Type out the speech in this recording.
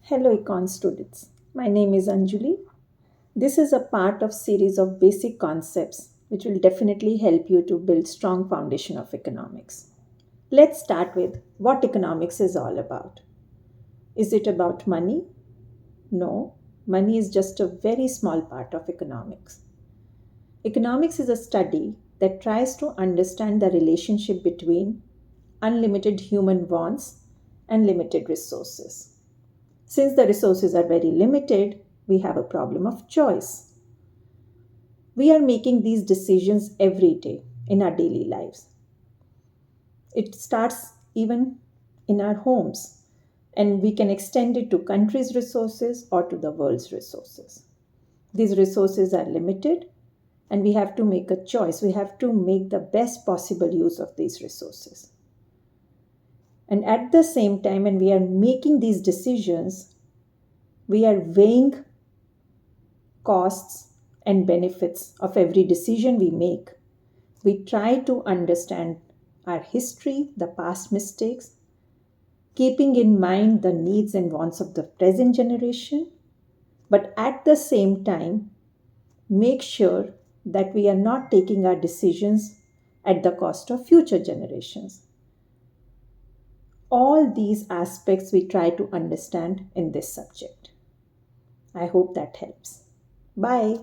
Hello Econ students. My name is Anjuli. This is a part of series of basic concepts which will definitely help you to build strong foundation of economics. Let's start with what economics is all about. Is it about money? No, money is just a very small part of economics. Economics is a study that tries to understand the relationship between unlimited human wants and limited resources. Since the resources are very limited, we have a problem of choice. We are making these decisions every day in our daily lives. It starts even in our homes, and we can extend it to countries' resources or to the world's resources. These resources are limited, and we have to make a choice. We have to make the best possible use of these resources. And at the same time, when we are making these decisions, we are weighing costs and benefits of every decision we make. We try to understand our history, the past mistakes, keeping in mind the needs and wants of the present generation, but at the same time, make sure that we are not taking our decisions at the cost of future generations. All these aspects we try to understand in this subject. I hope that helps. Bye.